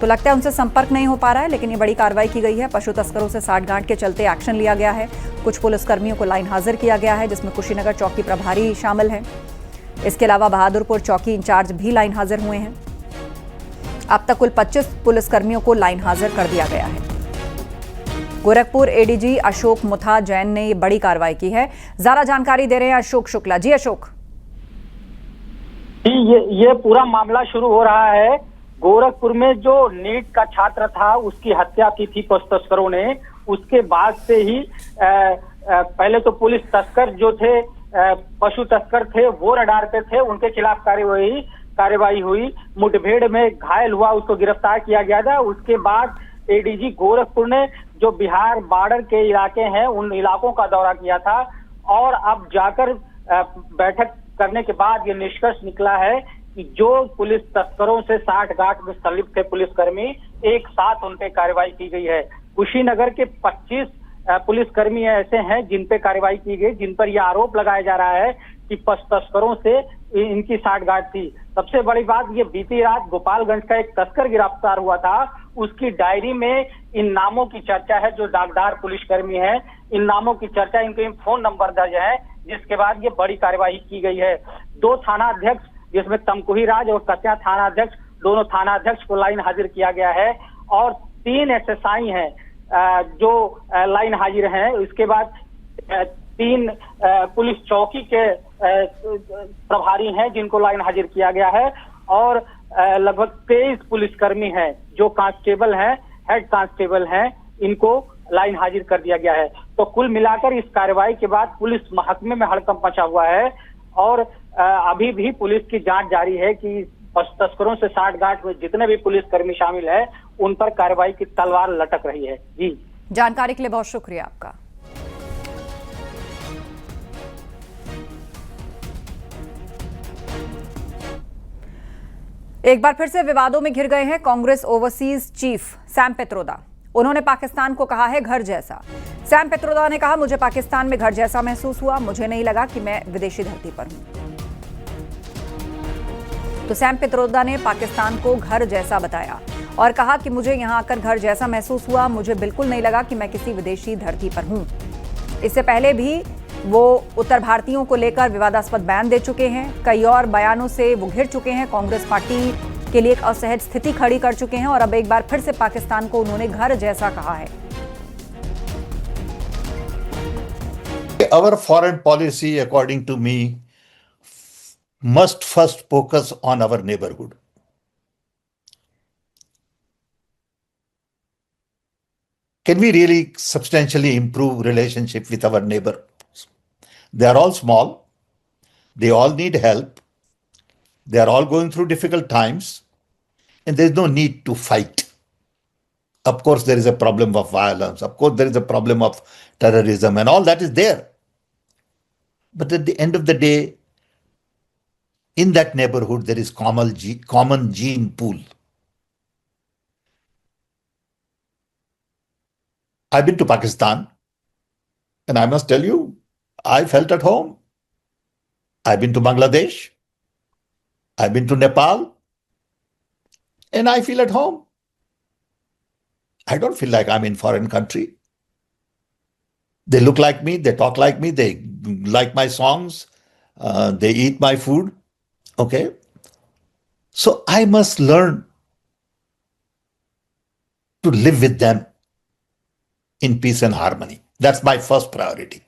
तो लगता है उनसे संपर्क नहीं हो पा रहा है, लेकिन ये बड़ी कार्रवाई की गई है। पशु तस्करों से साठगांठ के चलते एक्शन लिया गया है। कुछ पुलिसकर्मियों को लाइन हाजिर किया गया है, जिसमें कुशीनगर चौकी प्रभारी शामिल हैं। इसके अलावा बहादुरपुर चौकी इंचार्ज भी लाइन हाजिर हुए हैं। अब तक कुल 25 पुलिसकर्मियों को लाइन हाजिर कर दिया गया है। गोरखपुर एडीजी अशोक मुथा जैन ने ये बड़ी कार्रवाई की है। ज्यादा जानकारी दे रहे हैं अशोक शुक्ला जी। अशोक ये पूरा मामला शुरू हो रहा है। गोरखपुर में जो नीट का छात्र था उसकी हत्या की थी पशु तस्करों ने। उसके बाद से ही पहले तो पुलिस तस्कर जो थे, पशु तस्कर थे, वो रडार पे थे, उनके खिलाफ कार्यवाही हुई। मुठभेड़ में घायल हुआ, उसको गिरफ्तार किया गया था। उसके बाद एडीजी गोरखपुर ने जो बिहार बॉर्डर के इलाके हैं उन इलाकों का दौरा किया था और अब जाकर बैठक करने के बाद ये निष्कर्ष निकला है कि जो पुलिस तस्करों से साठगांठ में संलिप्त थे पुलिसकर्मी, एक साथ उन पे कार्रवाई की गई है। कुशीनगर के 25 पुलिसकर्मी ऐसे हैं जिन पे कार्रवाई की गई, जिन पर यह आरोप लगाया जा रहा है कि तस्करों से इनकी साठगांठ थी। सबसे बड़ी बात, ये बीती रात गोपालगंज का एक तस्कर गिरफ्तार हुआ था। उसकी डायरी में इन नामों की चर्चा है, जो दागदार पुलिसकर्मी हैं, इन नामों की चर्चा, इनके फोन नंबर दर्ज है, जिसके बाद ये बड़ी कार्यवाही की गई है। 2 थानाध्यक्ष, जिसमें तमकुही राज और कत्या थानाध्यक्ष, दोनों थानाध्यक्ष को लाइन हाजिर किया गया है और 3 एसएसआई हैं जो लाइन हाजिर हैं। इसके बाद 3 पुलिस चौकी के प्रभारी हैं जिनको लाइन हाजिर किया गया है और लगभग 23 पुलिसकर्मी हैं जो कांस्टेबल हैं, हेड कांस्टेबल हैं, इनको लाइन हाजिर कर दिया गया है। तो कुल मिलाकर इस कार्रवाई के बाद पुलिस महकमे में हड़कंप मचा हुआ है और अभी भी पुलिस की जांच जारी है कि तस्करों से साठगांठ में जितने भी पुलिसकर्मी शामिल है उन पर कार्रवाई की तलवार लटक रही है। जी, जानकारी के लिए बहुत शुक्रिया आपका। एक बार फिर से विवादों में घिर गए हैं Congress overseas chief Sam Pitroda. उन्होंने पाकिस्तान को कहा है घर जैसा। सैम पित्रोदा ने कहा, मुझे पाकिस्तान में घर जैसा महसूस हुआ, मुझे नहीं लगा कि मैं विदेशी धरती पर हूं। तो सैम पित्रोदा ने पाकिस्तान को घर जैसा बताया और कहा कि मुझे यहां आकर घर जैसा महसूस हुआ, मुझे बिल्कुल नहीं लगा कि मैं किसी विदेशी धरती पर हूं। इससे पहले भी वो उत्तर भारतीयों को लेकर विवादास्पद बयान दे चुके हैं। कई और बयानों से वो घिर चुके हैं, कांग्रेस पार्टी के लिए एक असहज स्थिति खड़ी कर चुके हैं और अब एक बार फिर से पाकिस्तान को उन्होंने घर जैसा कहा है। Our foreign policy, according to me, must first focus on our neighborhood. Can we really substantially improve relationship with our neighbors? They are all small. They all need help. They are all going through difficult times, and there is no need to fight. Of course, there is a problem of violence. Of course, there is a problem of terrorism, and all that is there. But at the end of the day, in that neighborhood, there is common gene pool. I've been to Pakistan, and I must tell you, I felt at home. I've been to Bangladesh. I've been to Nepal, and I feel at home. I don't feel like I'm in foreign country. They look like me, they talk like me, they like my songs, they eat my food. Okay? So I must learn to live with them in peace and harmony. That's my first priority.